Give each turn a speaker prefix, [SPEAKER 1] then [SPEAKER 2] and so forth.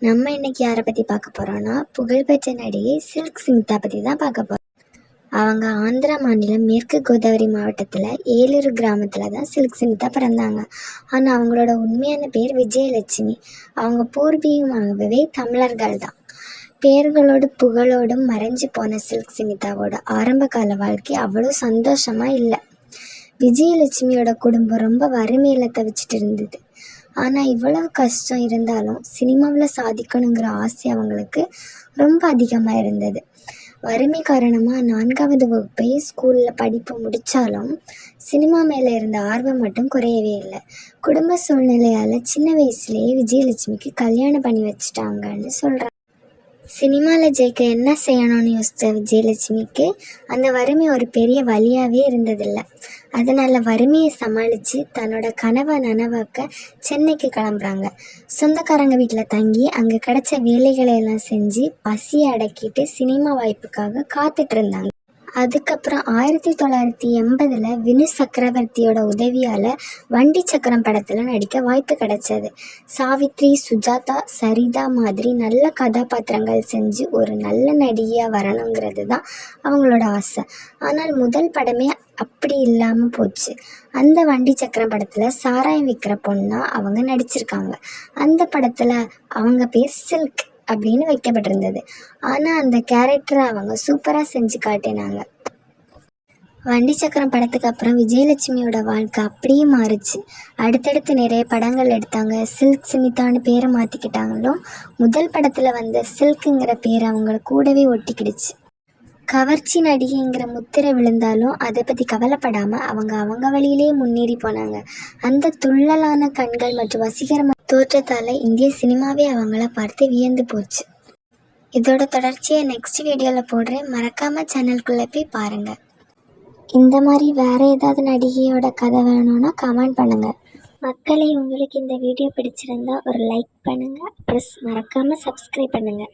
[SPEAKER 1] நம்ம இன்னைக்கு யாரை பற்றி பார்க்க போகிறோன்னா, புகழ்பெற்ற நடிகை சில்க் ஸ்மிதா பற்றி தான் பார்க்க போகிறோம். அவங்க ஆந்திரா மாநிலம் மேற்கு கோதாவரி மாவட்டத்தில் ஏலூர் கிராமத்தில் தான் சில்க் ஸ்மிதா பிறந்தாங்க. ஆனால் அவங்களோட உண்மையான பேர் விஜயலட்சுமி. அவங்க பூர்வீகமாகவே தமிழர்கள் தான். பேர்களோடு புகழோடும் மறைஞ்சு போன சில்க் ஸ்மிதாவோட ஆரம்ப கால வாழ்க்கை அவ்வளோ சந்தோஷமாக இல்லை. விஜயலட்சுமியோட குடும்பம் ரொம்ப வறுமையில் தவிச்சிட்டு இருந்தது. ஆனால் இவ்வளவு கஷ்டம் இருந்தாலும் சினிமாவில் சாதிக்கணுங்கிற ஆசை அவங்களுக்கு ரொம்ப அதிகமாக இருந்தது. வறுமை காரணமாக 4வது வகுப்பை ஸ்கூலில் படிப்பு முடித்தாலும் சினிமா மேலே இருந்த ஆர்வம் மட்டும் குறையவே இல்லை. குடும்ப சூழ்நிலையால் சின்ன வயசுலேயே விஜயலட்சுமிக்கு கல்யாணம் பண்ணி வச்சுட்டாங்கன்னு சொல்கிறாங்க. சினிமாவில் ஜெயிக்க என்ன செய்யணும்னு யோசித்த விஜயலட்சுமிக்கு அந்த வறுமை ஒரு பெரிய வழியாகவே இருந்ததில்லை. அதனால் வறுமையை சமாளித்து தன்னோட கனவை நனவாக்க சென்னைக்கு கிளம்புறாங்க. சொந்தக்காரங்க வீட்டில் தங்கி அங்கே கிடைச்ச வேலைகளை எல்லாம் செஞ்சு பசியை அடக்கிட்டு சினிமா வாய்ப்புக்காக காத்துட்டு இருந்தாங்க. அதுக்கப்புறம் 1980 வினு சக்கரவர்த்தியோட உதவியால் வண்டி சக்கரம் படத்தில் நடிக்க வாய்ப்பு கிடைச்சது. சாவித்ரி, சுஜாதா, சரிதா மாதிரி நல்ல கதாபாத்திரங்கள் செஞ்சு ஒரு நல்ல நடிகையாக வரணுங்கிறது தான் அவங்களோட ஆசை. ஆனால் முதல் படமே அப்படி இல்லாமல் போச்சு. அந்த வண்டி சக்கரம் படத்தில் சாராயம் விற்கிற பொண்ணா அவங்க நடிச்சிருக்காங்க. அந்த படத்தில் அவங்க பேர் சில்க் அப்படின்னு வைக்கப்பட்டிருந்தது. ஆனால் அந்த கேரக்டரை அவங்க சூப்பராக செஞ்சு காட்டினாங்க. வண்டி சக்கரம் படத்துக்கு அப்புறம் விஜயலட்சுமியோட வாழ்க்கை அப்படியே மாறுச்சு. அடுத்தடுத்து நிறைய படங்கள் எடுத்தாங்க. சில்க் ஸ்மிதான்னு பேரை மாற்றிக்கிட்டாங்களும் முதல் படத்தில் வந்த சில்க்குங்கிற பேர் அவங்க கூடவே ஒட்டிக்கிடுச்சு. கவர்ச்சி நடிகைங்கிற முத்திரை விழுந்தாலும் அதை பற்றி கவலைப்படாமல் அவங்க வழியிலே முன்னேறி போனாங்க. அந்த துள்ளலான கண்கள் மற்றும் வசீகரமான தோற்றத்தால் இந்திய சினிமாவே அவங்கள பார்த்து வியந்து போச்சு. இதோட தொடர்ச்சியை நெக்ஸ்ட் வீடியோவில் போடுறேன். மறக்காமல் சேனலுக்குள்ளே போய் பாருங்கள். இந்த மாதிரி வேறு ஏதாவது நடிகையோட கதை வேணும்னா கமெண்ட் பண்ணுங்கள். மக்களை உங்களுக்கு இந்த வீடியோ பிடிச்சிருந்தா ஒரு லைக் பண்ணுங்கள். ப்ளஸ் மறக்காமல் சப்ஸ்கிரைப் பண்ணுங்கள்.